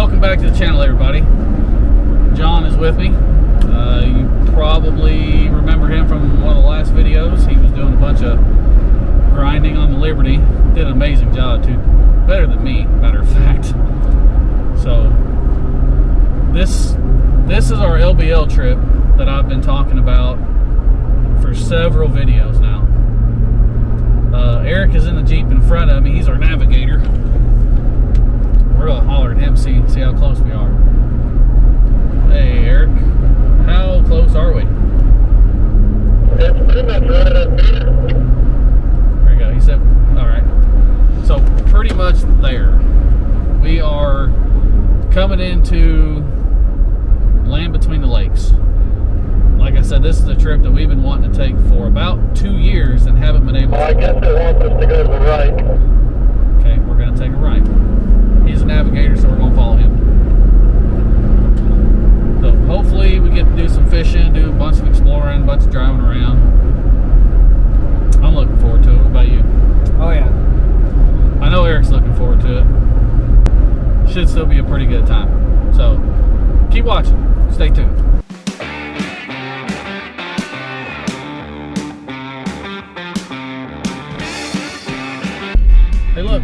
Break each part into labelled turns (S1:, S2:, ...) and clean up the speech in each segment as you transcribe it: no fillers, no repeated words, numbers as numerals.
S1: welcome back to the channel, everybody. John is with me. You probably remember him from one of the last videos. He was doing a bunch of grinding on the Liberty. Did an amazing job, too. Better than me, matter of fact. So, this is our LBL trip that I've been talking about for several videos now. Eric is in the Jeep in front of me. He's our navigator. We're gonna holler at him, see how close we are. Hey, Eric, how close are we?
S2: It's pretty much right up here.
S1: There you go. He said, all right. So pretty much there. We are coming into land between the lakes. Like I said, this is a trip that we've been wanting to take for about 2 years and haven't been able to.
S2: I guess it wants us to go to the right.
S1: Okay, we're going to take a right. He's a navigator, so we're going to follow him. So hopefully we get to do some fishing, do a bunch of exploring, a bunch of driving around. I'm looking forward to it. What about you?
S3: Oh yeah.
S1: I know Eric's looking forward to it. Should still be a pretty good time. So keep watching. Stay tuned. Hey, look.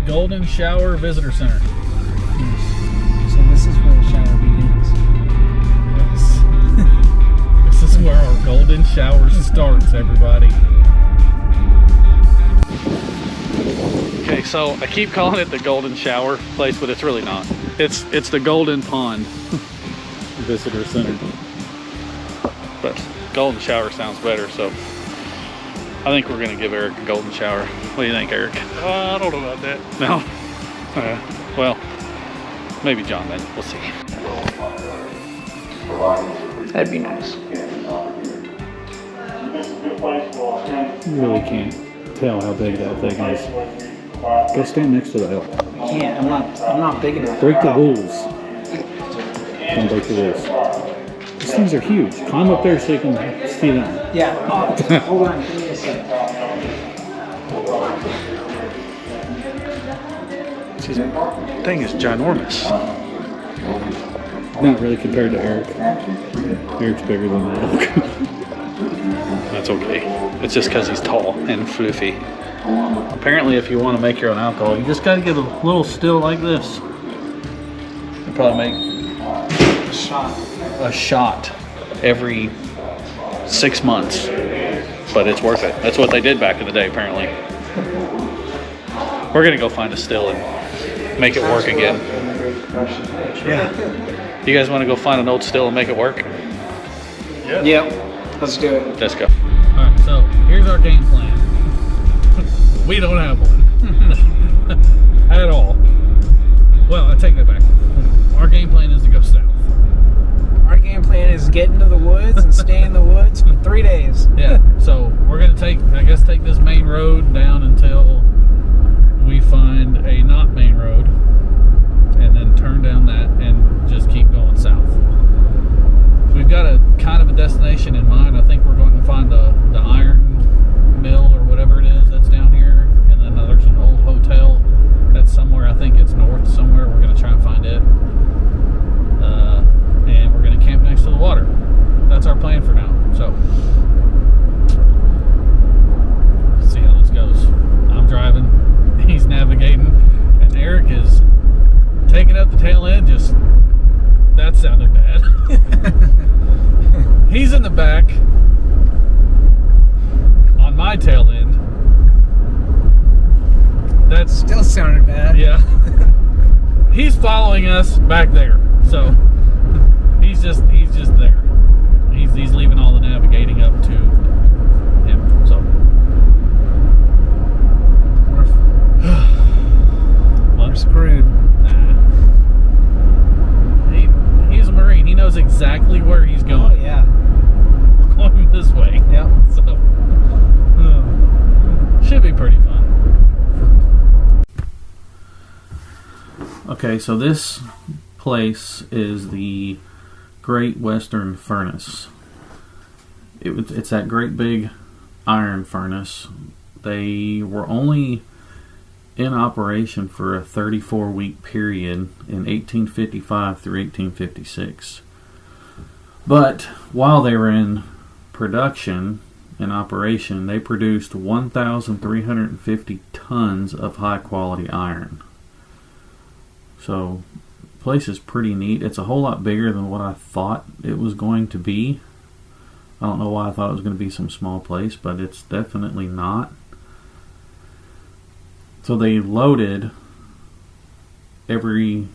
S1: Golden Shower Visitor Center.
S3: So this is where the shower begins.
S1: Yes. This is where our golden shower starts, everybody. Okay, so I keep calling it the Golden Shower place, but it's really not. It's the Golden Pond Visitor Center. But Golden Shower sounds better, so I think we're gonna give Eric a golden shower. What do you think, Eric?
S4: I don't know about that.
S1: No? Well, maybe John then. We'll see.
S3: That'd be nice.
S1: You really can't tell how big that thing is. Go stand next to the elk.
S3: I can't. I'm not big enough.
S1: Break the rules. Don't break the rules. These things are huge. Climb up there so you can see them.
S3: Yeah. Oh, hold on. Give me a second.
S4: This thing is ginormous.
S1: Not really compared to Eric. Eric's bigger than the elk. That's okay. It's just because he's tall and fluffy. Apparently, if you want to make your own alcohol, you just got to get a little still like this. You probably make a shot every 6 months, but it's worth it. That's what they did back in the day, apparently. We're gonna go find a still and make it work again.
S3: Yeah.
S1: You guys want to go find an old still and make it work?
S3: Yeah. Yep. Let's do it.
S1: Let's go. All right, so here's our game plan. We don't have one at all. Well, I take that back. Our game plan is to go south.
S3: Our game plan is get into the woods and stay in the woods for 3 days.
S1: Yeah, so we're gonna take this main road down until we find a not main road, and then turn down that and just keep going south. We've got a kind of a destination in mind. I think we're going to find the iron mill or whatever it is that's down here, and then there's an old hotel that's somewhere. I think it's north somewhere. We're gonna try and find it. And we're going to camp next to the water. That's our plan for now. So, let's see how this goes. I'm driving, he's navigating, and Eric is taking up the tail end. That sounded bad. He's in the back on my tail end. That
S3: Still sounded bad.
S1: Yeah. He's following us back there. So he's just there. He's leaving all the navigating up to him. So
S3: We're screwed.
S1: Nah. He's a Marine. He knows exactly where he's going.
S3: Oh yeah.
S1: We're going this way.
S3: Yep.
S1: So should be pretty fun. Okay, so this place is the Great Western Furnace. It's that great big iron furnace. They were only in operation for a 34-week period in 1855 through 1856. But while they were in production and operation, they produced 1,350 tons of high-quality iron. So, the place is pretty neat. It's a whole lot bigger than what I thought it was going to be. I don't know why I thought it was going to be some small place, but it's definitely not. So they loaded everything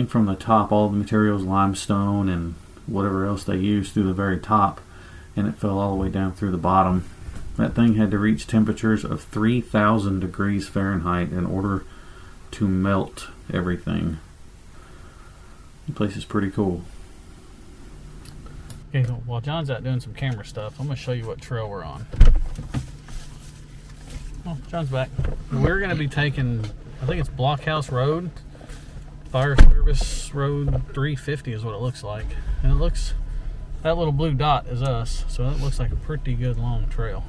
S1: from the top, all the materials, limestone and whatever else they used, through the very top, and it fell all the way down through the bottom. That thing had to reach temperatures of 3,000 degrees Fahrenheit in order to melt everything. The place is pretty cool. Okay, so while John's out doing some camera stuff, I'm going to show you what trail we're on. Oh, John's back. We're going to be taking, I think it's Blockhouse Road, Fire Service Road 350 is what it looks like. And it looks, that little blue dot is us, so that looks like a pretty good long trail.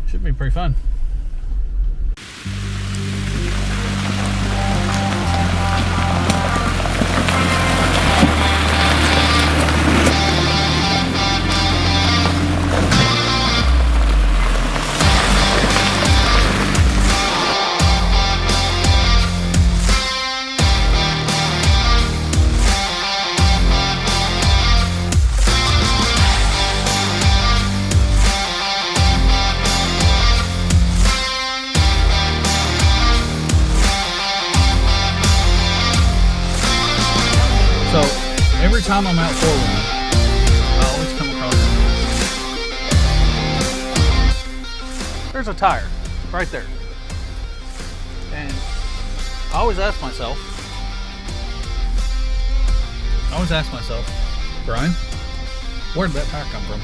S1: Should be pretty fun. So, every time I'm out forward, I always come across this. There's a tire, right there. And I always ask myself, Brian, where did that tire come from?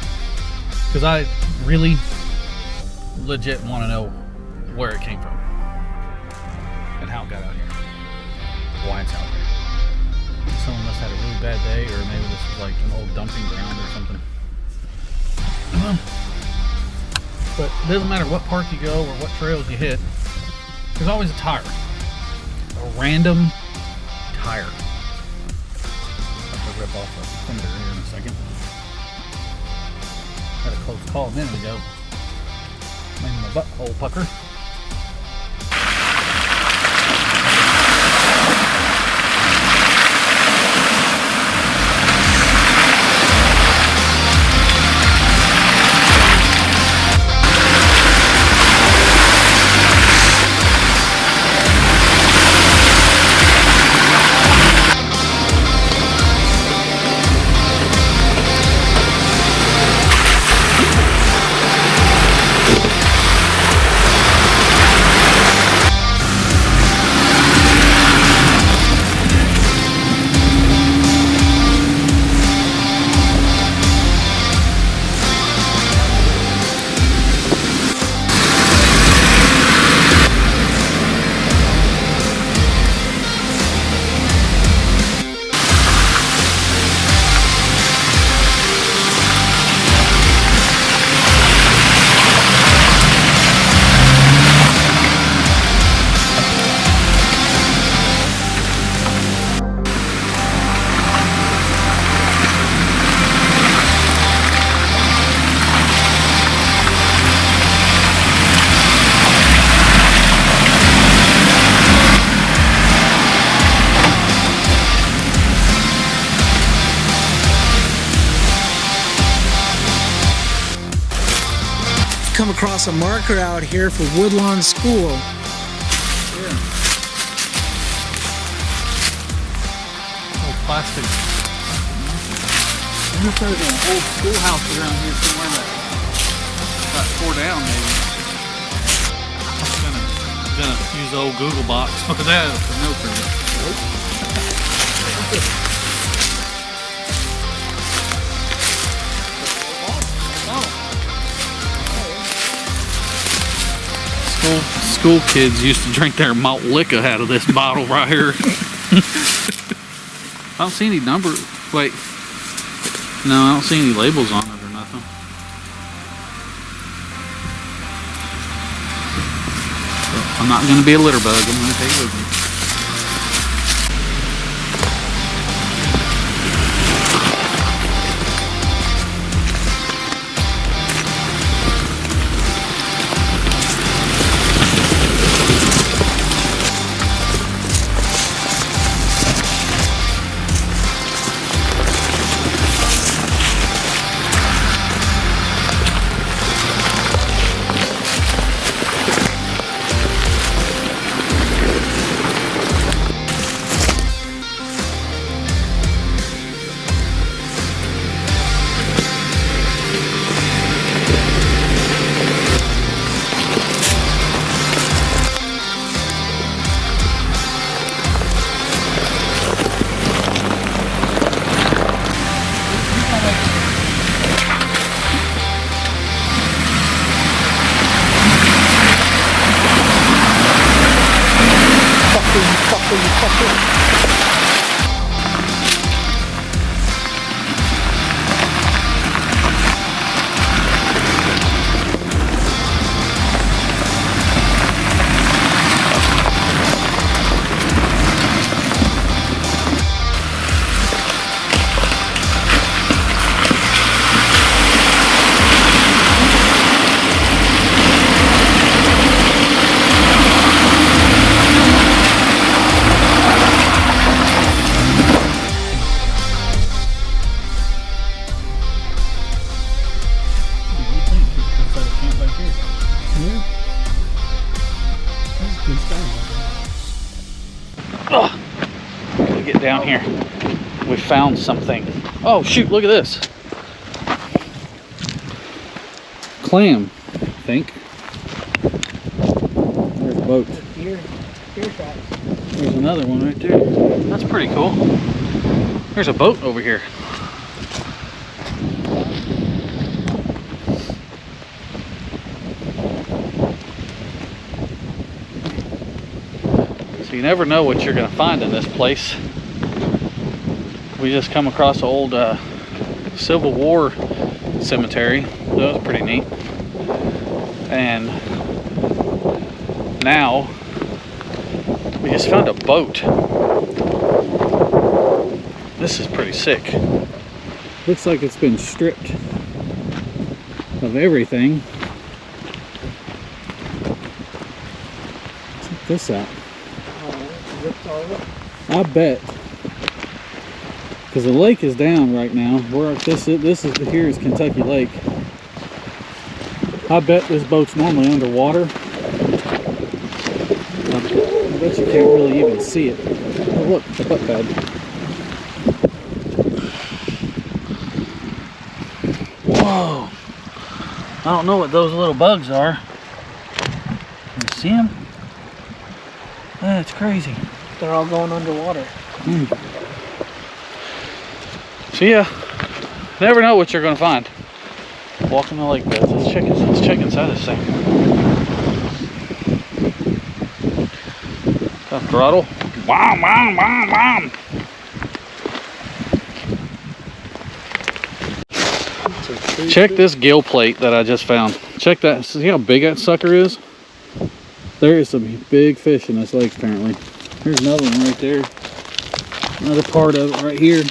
S1: Because I really legit want to know where it came from. And how it got out here. Why it's out here. Someone must have had a really bad day, or maybe this is like an old dumping ground or something. But it doesn't matter what park you go or what trails you hit, there's always a tire. A random tire. I'll have to rip off a fender here in a second. Had a close call a minute ago. Made my butthole pucker.
S3: Come across a marker out here for Woodlawn School.
S1: Yeah. Old plastic. I wonder if there's an old schoolhouse around here somewhere that got tore down maybe. I'm gonna use the old Google box for that for no School kids used to drink their malt liquor out of this bottle right here. I don't see any number. Wait. No, I don't see any labels on it or nothing. I'm not going to be a litter bug. I'm going to take it with me. Gotta get down here. We found something. Oh shoot, look at this. Clam, I think. There's a boat.
S3: Here tracks.
S1: There's another one right there. That's pretty cool. There's a boat over here. So you never know what you're going to find in this place. We just come across an old Civil War cemetery. That was pretty neat. And now we just found a boat. This is pretty sick. Looks like it's been stripped of everything. Check this out. I bet, because the lake is down right now. This is here is Kentucky Lake. I bet this boat's normally underwater. I bet you can't really even see it. Oh look, the butt pad. Whoa! I don't know what those little bugs are. You see them? That's crazy.
S3: They're all going underwater.
S1: So yeah, never know what you're gonna find. Walking the lake beds. Let's check inside this thing. Got throttle. Wow, wow, wow, wow. Check this gill plate that I just found. Check that. See how big that sucker is? There is some big fish in this lake apparently. Here's another one right there. Another part of it right here.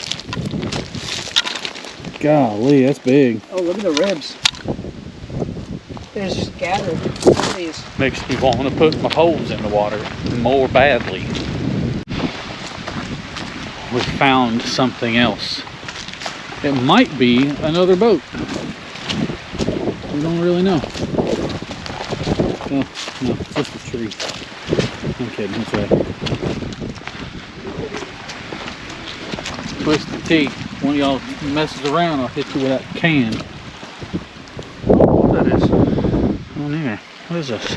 S1: Golly, that's big.
S3: Oh, look at the ribs. They're scattered. These.
S1: Makes me want to put my poles in the water more badly. We found something else. It might be another boat. We don't really know. Oh, no, it's just a tree. I'm kidding, that's right. Twisted T. One of y'all messes around, I'll hit you with that can. What that is? I don't either. What is this?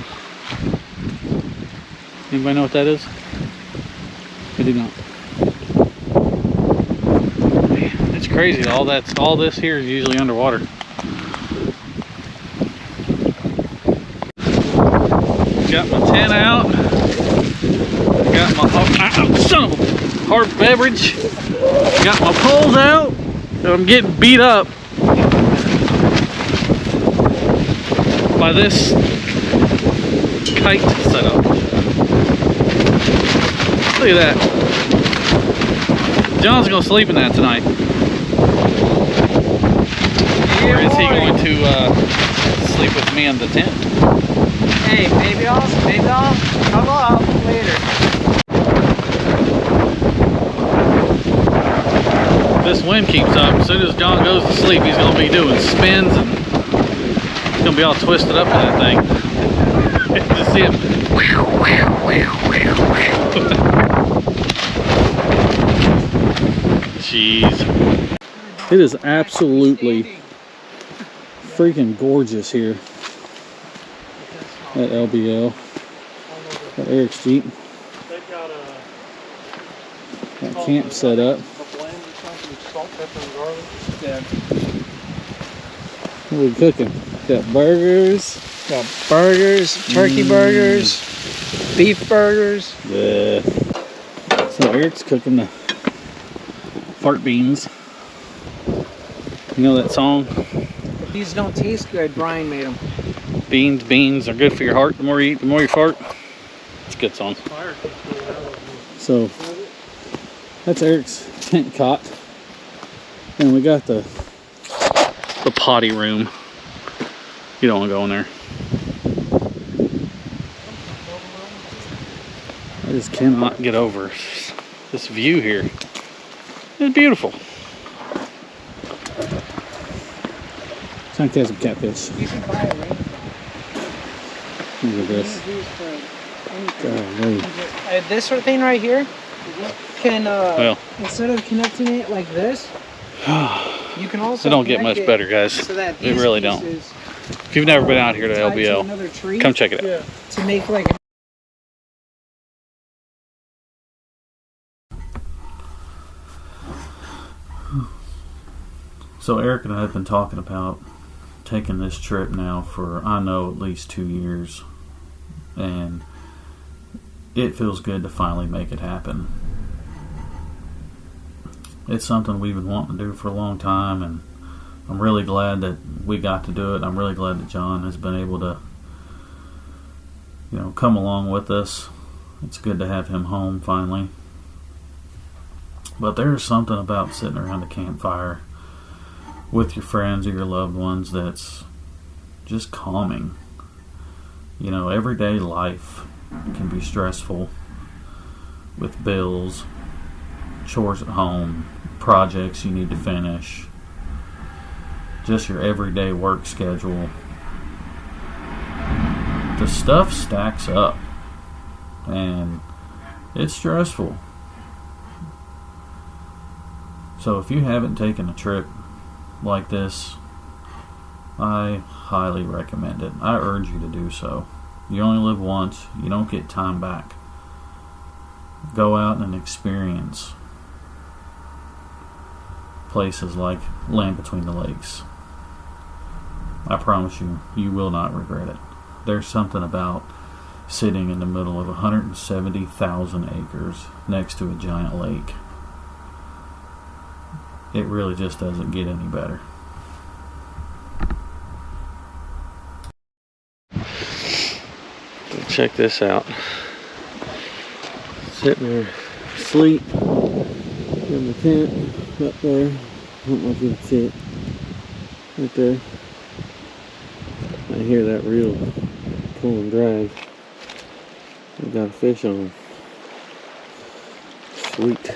S1: Anybody know what that is? I do not. Man, it's crazy. All this here is usually underwater. Got my tent out. Got my son of a hard beverage. Got my poles out. I'm getting beat up by this kite setup. Look at that. John's gonna sleep in that tonight. Or is he going to sleep with me in the tent?
S3: Hey, maybe I'll come up later.
S1: If this wind keeps up, as soon as John goes to sleep, he's gonna be doing spins and he's gonna be all twisted up in that thing. Just see him. Jeez. It is absolutely freaking gorgeous here at LBL. Got Eric's Jeep. Got camp set up. What are we cooking? Got burgers.
S3: Got burgers, turkey burgers, beef burgers.
S1: Yeah. So Eric's cooking the fart beans. You know that song?
S3: If these don't taste good, Brian made them.
S1: Beans are good for your heart. The more you eat, the more you fart. It's a good song. So that's Eric's tent cot. And we got the potty room. You don't want to go in there. I just cannot get over this view here. It's beautiful. Trying to catch some catfish.
S3: You should buy a ring.
S1: Look at this. Golly.
S3: This sort of thing right here can,
S1: Well,
S3: instead of connecting it like this, you can also
S1: it don't get
S3: connect
S1: much better, guys.
S3: so that
S1: It
S3: these
S1: really don't.
S3: pieces
S1: If you've never been out here to
S3: tied
S1: LBL,
S3: another tree
S1: come check it out.
S3: to make like a
S1: So Eric and I have been talking about taking this trip now for, I know, at least 2 years. And it feels good to finally make it happen. It's something we've been wanting to do for a long time, and I'm really glad that we got to do it. I'm really glad that John has been able to, come along with us. It's good to have him home finally. But there's something about sitting around a campfire with your friends or your loved ones that's just calming. Everyday life can be stressful with bills, chores at home, projects you need to finish, just your everyday work schedule. The stuff stacks up and it's stressful. So if you haven't taken a trip like this, I highly recommend it. I urge you to do so. You only live once. You don't get time back. Go out and experience places like Land Between the Lakes. I promise you, you will not regret it. There's something about sitting in the middle of 170,000 acres next to a giant lake. It really just doesn't get any better. Check this out. Sitting there asleep in the tent up there. I don't know if you can see it. Right there. I hear that reel pull and drag. I've got a fish on. Sweet.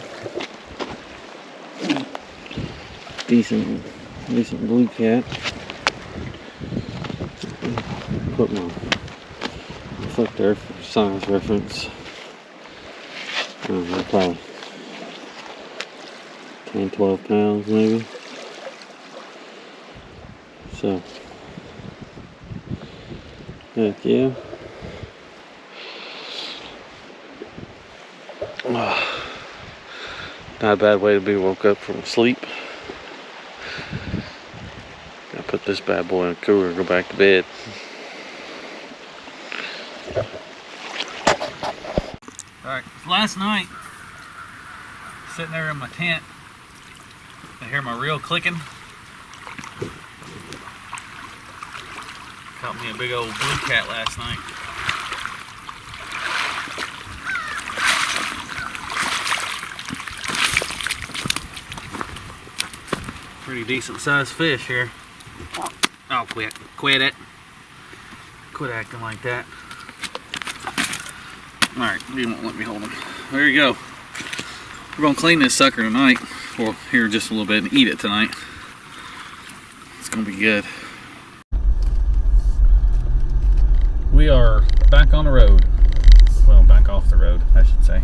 S1: Decent blue cat. Put my foot there for size reference. I don't know, probably 10, 12 pounds maybe. So, heck yeah. Not a bad way to be woke up from sleep. Gotta put this bad boy in a cooler and go back to bed. Alright, last night, sitting there in my tent, I hear my reel clicking. Caught me a big old blue cat last night. Pretty decent sized fish here. Oh, quit it. Quit acting like that. Alright, you won't let me hold him. There you go. We're gonna clean this sucker tonight. Well, here just a little bit and eat it tonight. It's gonna be good. We are back on the road. Well, back off the road, I should say.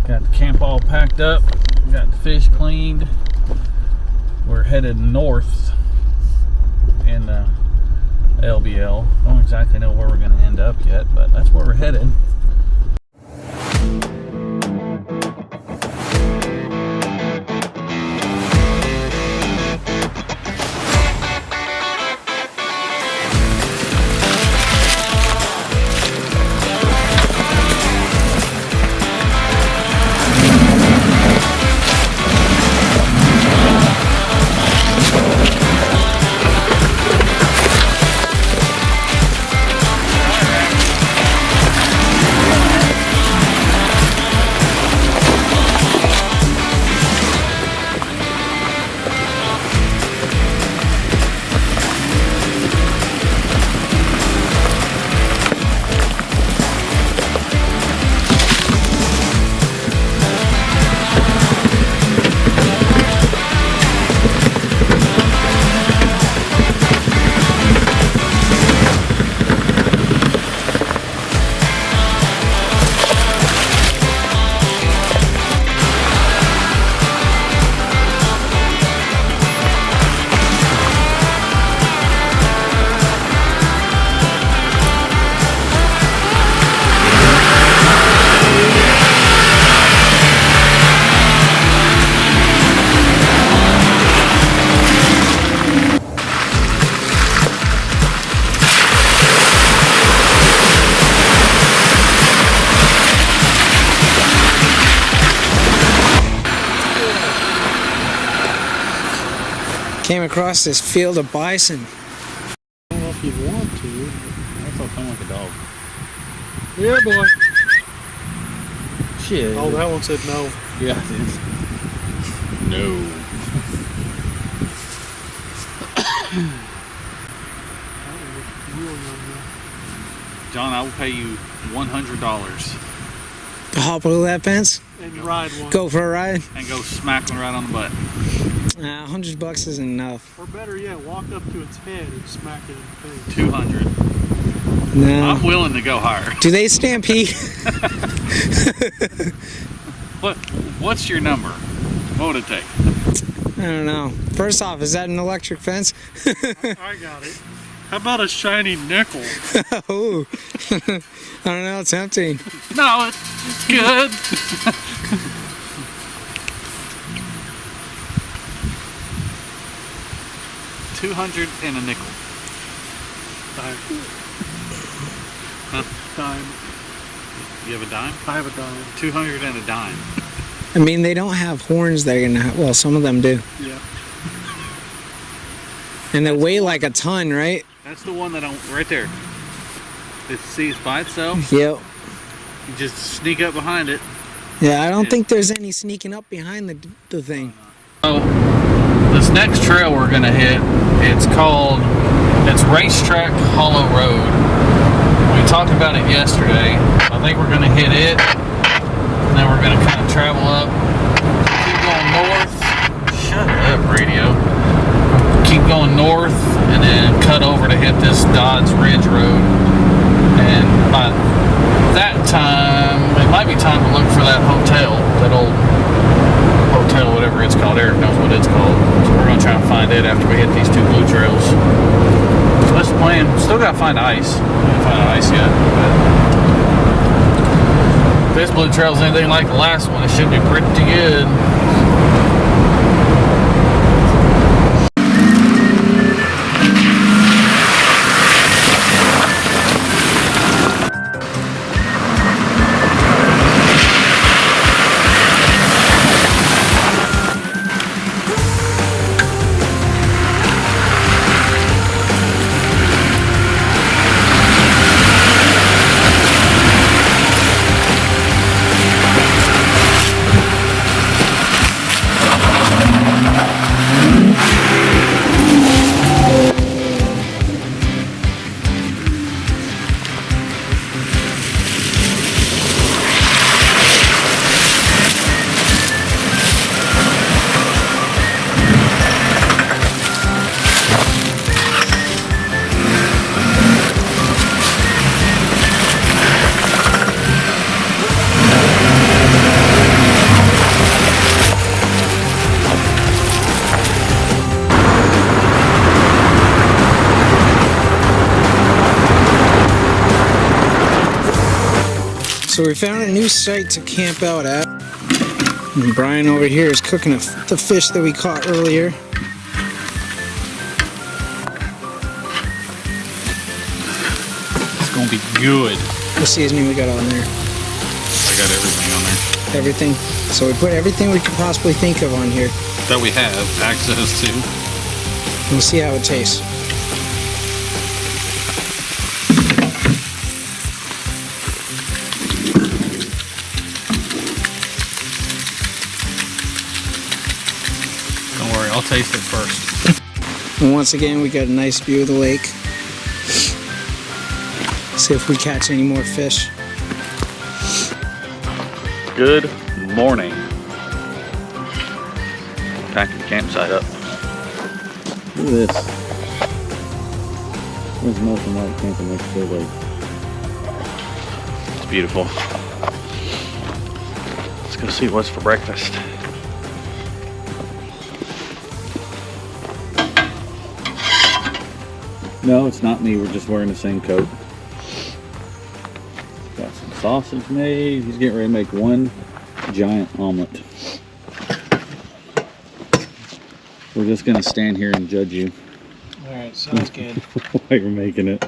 S1: Got the camp all packed up. Got the fish cleaned. We're headed north in LBL. Don't exactly know where we're going to end up yet, but that's where we're headed.
S3: Came across this field of bison.
S1: I don't know if you want to. That's all come like a dog.
S5: Yeah, boy.
S1: Shit.
S5: Oh, that one said no.
S1: Yeah, it is. No. John, I will pay you $100
S3: To hop over that fence,
S5: And ride one.
S3: go for a ride.
S1: and go smack one right on the butt.
S3: $100 isn't enough.
S5: Or better yet, walk up to its head and smack it in the face.
S1: 200.
S3: No.
S1: I'm willing to go higher.
S3: Do they stampede?
S1: What's your number? What would it take?
S3: I don't know. First off, is that an electric fence?
S5: I got it. How about a shiny nickel?
S3: Oh, I don't know. It's tempting.
S1: No, it's good. $200 and a nickel.
S5: Dime.
S1: Huh?
S5: Dime.
S1: You have a dime?
S5: I have a dime.
S1: 200 and a dime.
S3: I mean, they don't have horns that are gonna. Well, some of them do,
S5: Yeah.
S3: and they weigh like a ton, right?
S1: That's the one that right there. See, it's by itself.
S3: Yep.
S1: You just sneak up behind it.
S3: Yeah, I don't think there's any sneaking up behind the thing.
S1: So, this next trail we're gonna hit, it's Racetrack Hollow Road. We talked about it yesterday. I think we're gonna hit it, and then we're gonna kind of travel up, keep going north. Shut up, radio. Keep going north, and then cut over to hit this Dodds Ridge Road. And by that time, it might be time to look for that hotel, that old hotel, whatever it's called. Eric knows what it's called. So we're gonna try and find it after we hit these two blue trails. So that's the plan. Still gotta find ice. We haven't found ice yet. But if this blue trail's anything like the last one, it should be pretty good.
S3: So we found a new site to camp out at. And Brian over here is cooking the fish that we caught earlier.
S1: It's gonna be good.
S3: What seasoning we got on there?
S1: I got everything on there
S3: Everything. So we put everything we could possibly think of on here.
S1: that we have access to.
S3: We'll see how it tastes.
S1: Don't worry, I'll taste it first.
S3: And once again, we got a nice view of the lake. See if we catch any more fish.
S1: Good morning. Packing the campsite up. Look at this. There's nothing like camping next to a lake. It's beautiful. Let's go see what's for breakfast. No, it's not me. We're just wearing the same coat. Got some sausage made. He's getting ready to make one giant omelet. We're just gonna stand here and judge you
S3: Alright, sounds good.
S1: while you're making it.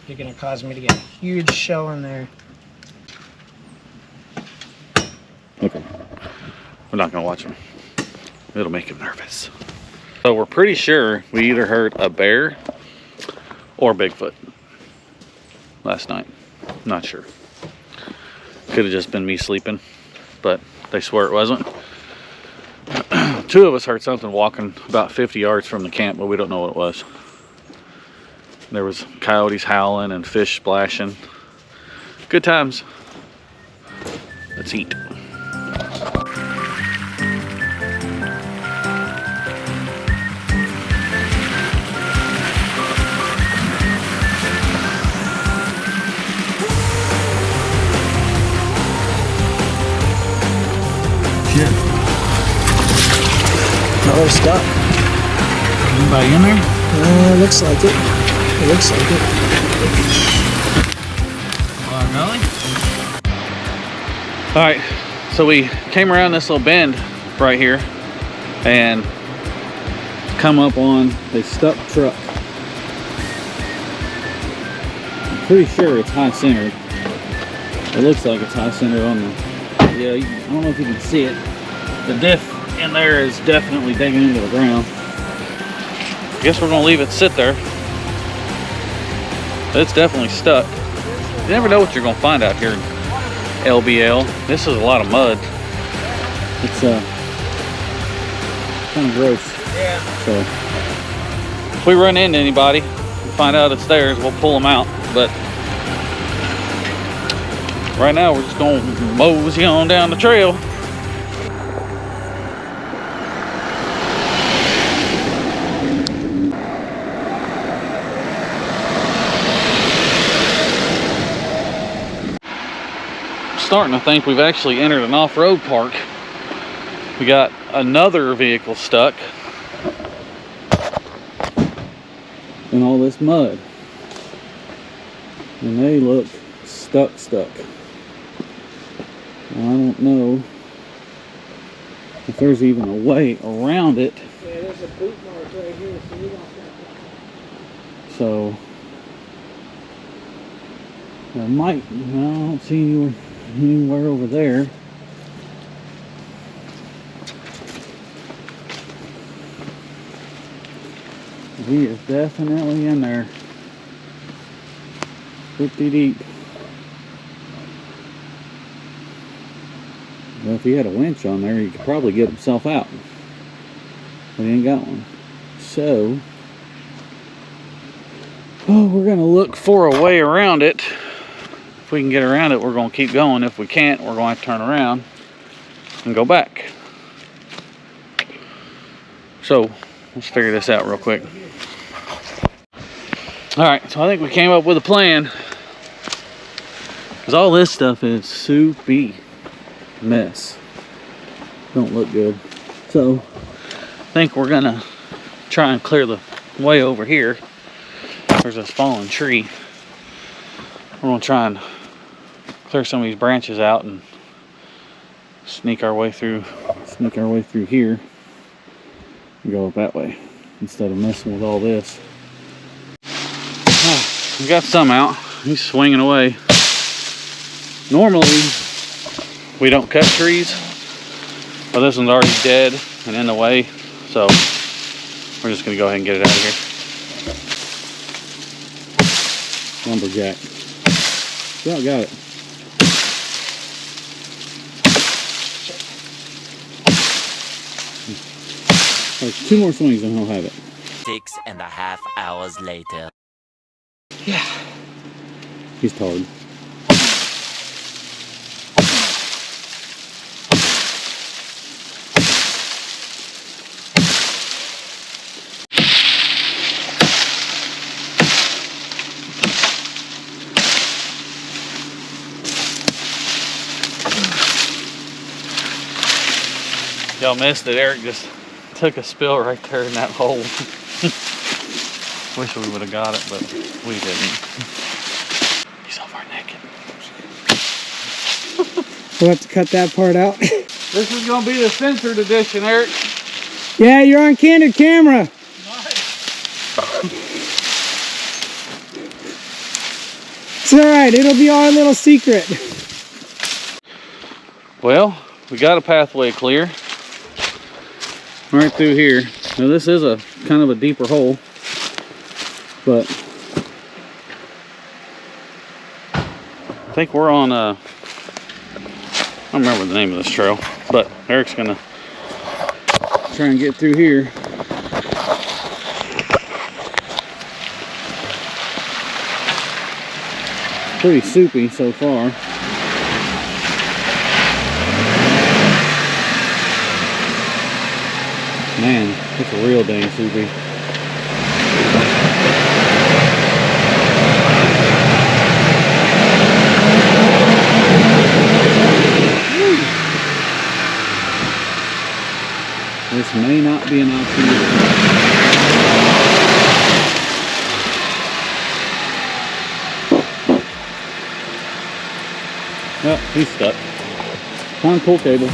S3: You're gonna cause me to get a huge shell in there.
S1: Okay. We're not gonna watch him. It'll make him nervous. So we're pretty sure we either heard a bear or Bigfoot last night. Not sure. Could have just been me sleeping, but they swear it wasn't. Two of us heard something walking about 50 yards from the camp, but we don't know what it was. There was coyotes howling and fish splashing. Good times. Let's eat.
S3: Another stuff.
S1: Anybody in there?
S3: Looks like it. It looks like it.
S1: Really? Alright, so we came around this little bend right here and come up on a stuck truck. I'm pretty sure it's high centered. It looks like it's high centered on the, yeah, I don't know if you can see it. The diff in there is definitely digging into the ground. Guess we're gonna leave it sit there. It's definitely stuck. You never know what you're gonna find out here in LBL. This is a lot of mud. It's kind of gross.
S3: Yeah.
S1: So if we run into anybody and find out it's theirs, we'll pull them out. But right now we're just gonna mosey on down the trail. Starting to think we've actually entered an off-road park. We got another vehicle stuck in all this mud, and they look stuck. I don't know if there's even a way around it.
S3: Yeah, there's a boot mark right here, so you don't have to.
S1: So there might, no, I don't see anywhere over there. He is definitely in there. Pretty deep. Well, if he had a winch on there, he could probably get himself out. But he ain't got one. So, we're gonna look for a way around it. If we can get around it, we're gonna keep going. If we can't, we're going to turn around and go back. So, let's figure this out real quick. Alright, so I think we came up with a plan. Because all this stuff is soupy mess. Don't look good. So, I think we're gonna try and clear the way over here. There's this fallen tree. We're gonna try and clear some of these branches out and sneak our way through here and go up that way instead of messing with all this. We got some out. He's swinging away. Normally we don't cut trees, but this one's already dead and in the way, so we're just gonna go ahead and get it out of here. Lumberjack. Yeah, got it. There's 2 more swings and he'll have it.
S6: 6.5 hours later.
S1: Yeah. He's tired. Y'all missed it. Eric just took a spill right there in that hole. Wish we would have got it, but we didn't. He's over naked.
S3: We'll have to cut that part out.
S1: This is gonna be the censored edition, Eric.
S3: Yeah, you're on candid camera. It's alright, it'll be our little secret.
S1: Well, we got a pathway clear. Right through here. Now this is a kind of a deeper hole, but I think we're on I don't remember the name of this trail, but Eric's gonna try and get through here. Pretty soupy so far. Man, it's real dang soupy. This may not be an option either. Well, he's stuck. Time to pull cable.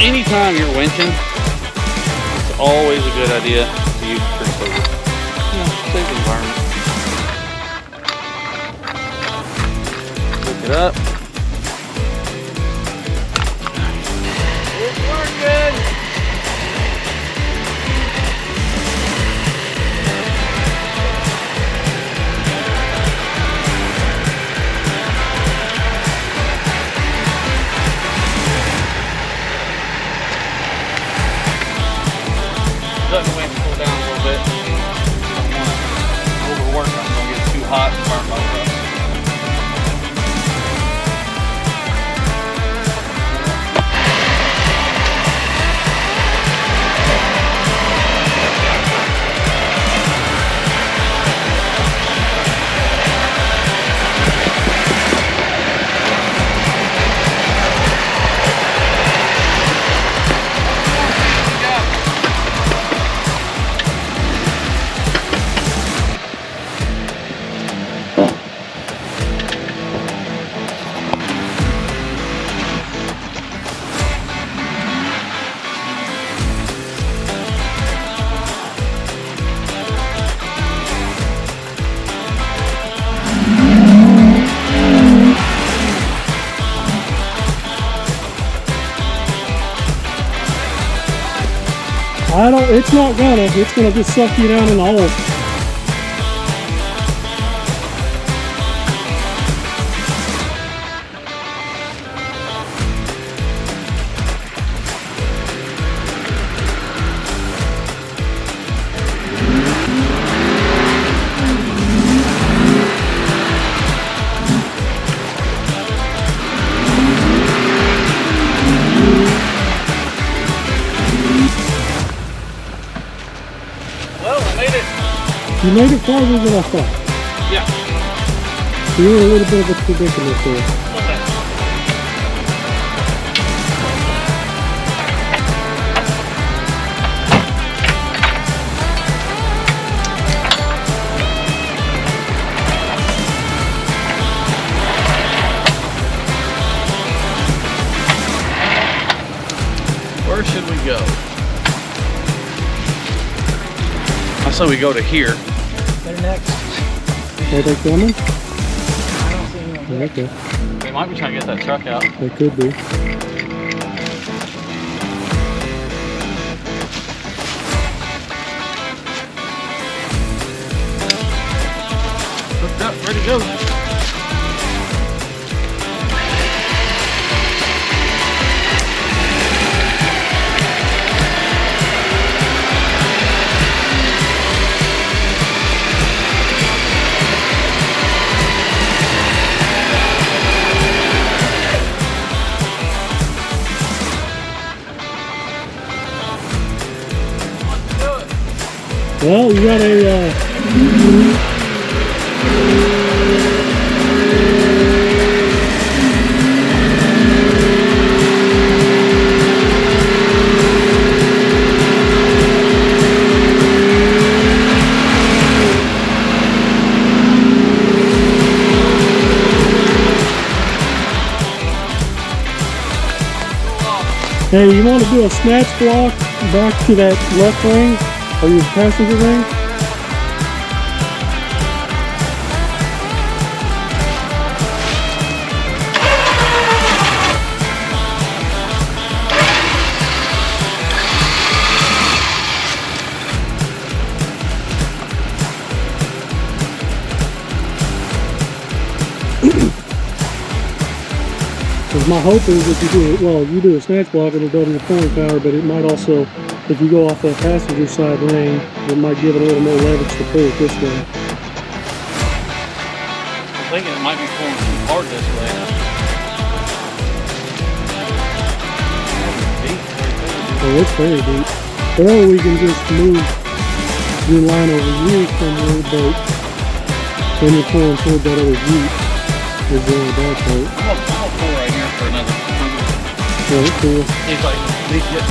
S1: Anytime you're winching, it's always a good idea to use a tree saver. Save the environment. Look it up. It's working! Letting the wind cool down a little bit. Don't want to overwork. I'm going to get too hot and burn my rust.
S5: It's not gonna. It's gonna just suck you down in the hole.
S1: Well, we made it
S5: You made it farther than I thought.
S1: Yeah.
S5: You're in a little bit of a predicament there.
S1: Where should we go? I say we go to here.
S3: They're next.
S5: Are they coming?
S3: I don't see anyone.
S5: Okay,
S1: We might be trying to get that truck out.
S5: they could be.
S1: Hooked up, ready to go.
S5: Well, you got a hey, you want to do a snatch block back to that left ring or your passenger ring? Because my hope is if you do it, well, you do a snatch block, it'll double your pulling power, but it might also, if you go off that passenger side lane, it might give it a little more leverage to pull it this way.
S1: I'm thinking it might be pulling too hard this way.
S5: Oh, it's very deep. Or we can just move your line over here somewhere, but then you're pulling toward that other Jeep. Is the only bad part.
S1: I'm gonna pull right here for another 100.
S5: Yeah, that's cool.
S1: See if I can at least get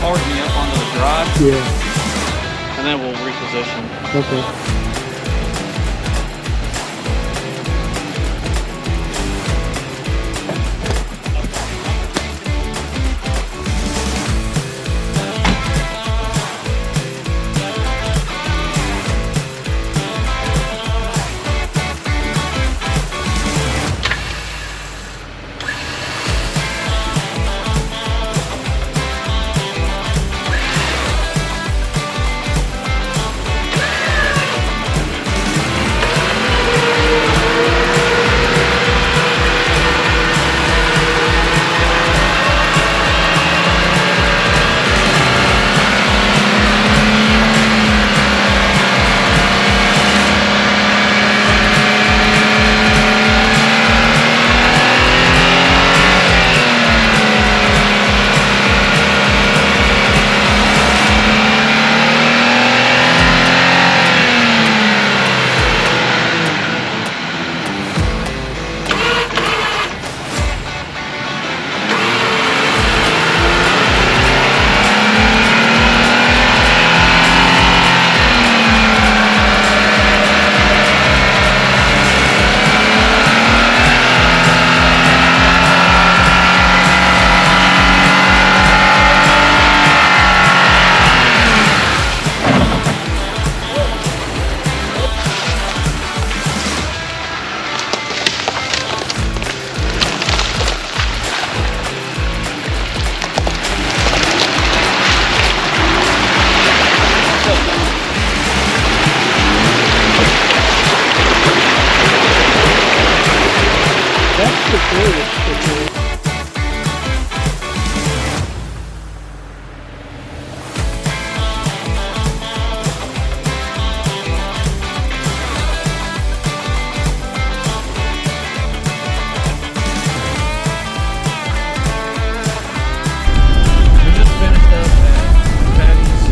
S1: hard me up onto the drive,
S5: Yeah,
S1: and then we'll reposition.
S5: okay.
S1: We just finished up at Patty's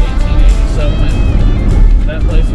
S1: 1880 settlement. That place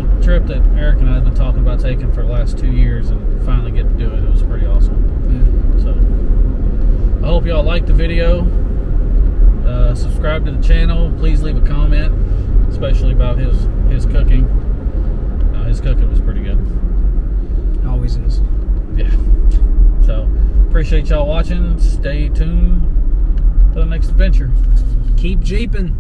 S1: a trip that Eric and I have been talking about taking for the last 2 years, and finally get to do it. It was pretty awesome.
S3: Yeah.
S1: So I hope y'all liked the video. Subscribe to the channel. Please leave a comment, especially about his cooking. His cooking was pretty good.
S3: Always is.
S1: Yeah. So appreciate y'all watching. Stay tuned for the next adventure.
S3: Keep jeeping.